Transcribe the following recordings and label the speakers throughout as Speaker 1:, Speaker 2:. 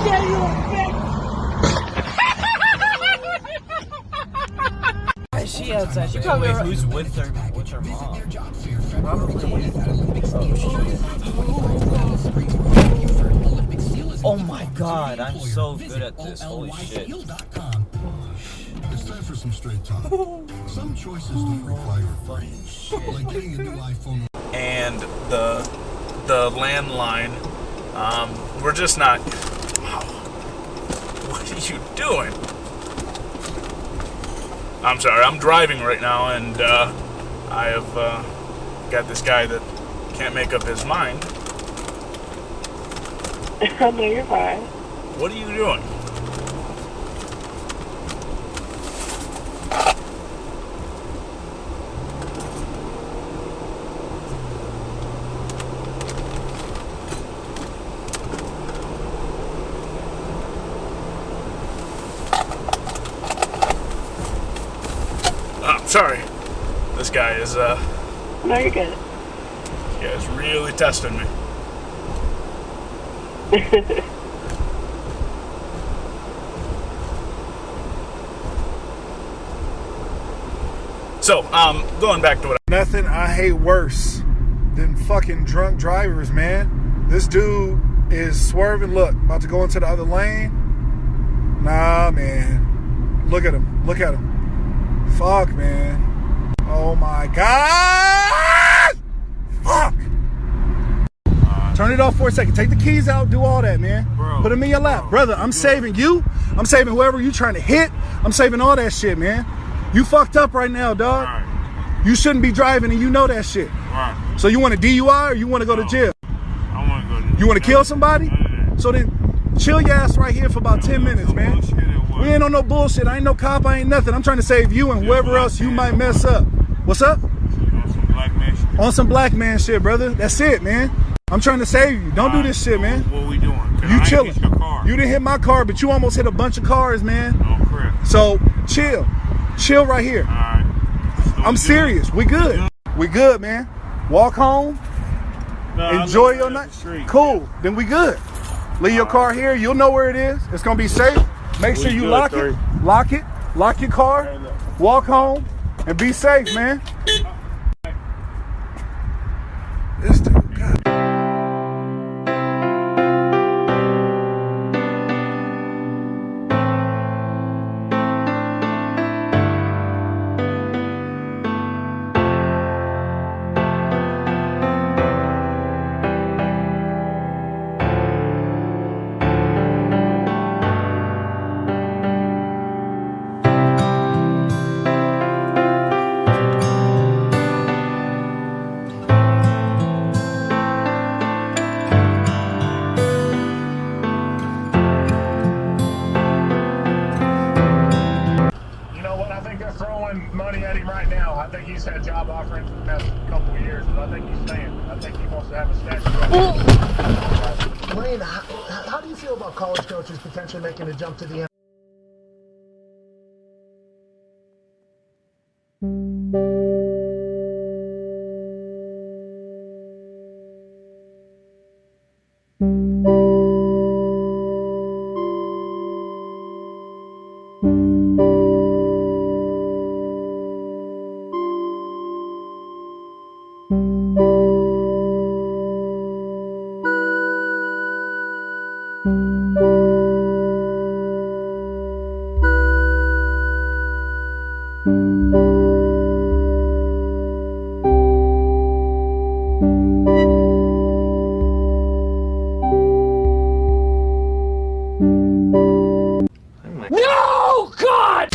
Speaker 1: Yeah, you bitch. Is she outside? She probably.
Speaker 2: Wait, who's with her? What's her mom?
Speaker 1: Probably. Oh my god, I'm so good at this. Holy shit.
Speaker 3: It's time for some straight talk. Some choices don't require a brain. Like getting a new iPhone.
Speaker 4: And the landline, we're just not. What are you doing? I'm sorry, I'm driving right now, and I have got this guy that can't make up his mind.
Speaker 5: No, you're fine.
Speaker 4: What are you doing? Sorry. This guy is,
Speaker 5: No, you're good.
Speaker 4: Yeah, is really testing me. So, going back to what
Speaker 6: Nothing I hate worse than fucking drunk drivers, man. This dude is swerving. Look, about to go into the other lane. Nah, man. Look at him. Look at him. Fuck, man. Oh my God! Fuck! Turn it off for a second. Take the keys out. Do all that, man.
Speaker 4: Bro,
Speaker 6: put them in your lap. Brother, I'm saving you. I'm saving whoever you trying to hit. I'm saving all that shit, man. You fucked up right now, dog.
Speaker 4: Right.
Speaker 6: You shouldn't be driving and you know that shit.
Speaker 4: Right.
Speaker 6: So you want a DUI or you want to go to jail?
Speaker 4: I want to go to jail.
Speaker 6: You want to kill somebody? So then chill your ass right here for about 10 minutes, man. We ain't on no bullshit. I ain't no cop. I ain't nothing. I'm trying to save you and whoever else you might mess up. What's up?
Speaker 4: On some black man shit.
Speaker 6: On some black man shit, brother. That's it, man. I'm trying to save you. Don't do this shit, man.
Speaker 4: What we doing?
Speaker 6: You chilling. You didn't hit my car, but you almost hit a bunch of cars, man.
Speaker 4: Oh, crap.
Speaker 6: So chill. Chill right here.
Speaker 4: All right.
Speaker 6: I'm serious. We good. We good, man. Walk home. Enjoy your night. Cool. Then we good. Leave your car here. You'll know where it is. It's going to be safe. Make sure you lock it. Lock it. Lock your car. Walk home. And be safe, man. This dude, God.
Speaker 7: Money at him right now. I think he's had job offerings for the past couple of years, but I think he's staying. I think he wants to have a statue.
Speaker 8: Lane, how do you feel about college coaches potentially making a jump to the
Speaker 1: No, God!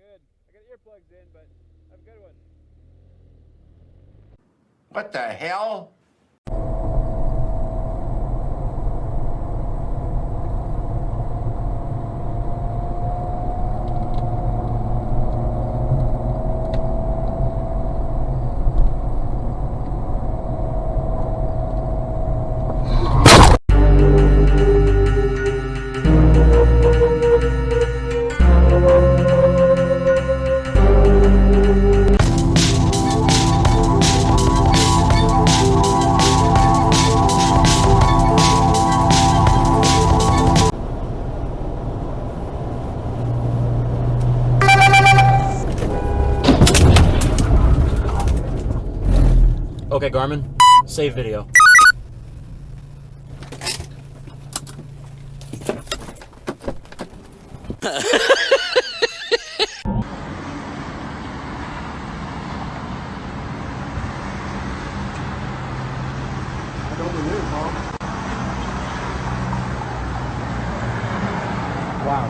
Speaker 9: good. I got earplugs in, but have a good one.
Speaker 10: What the hell?
Speaker 1: Okay, Garmin, save video.
Speaker 6: Wow.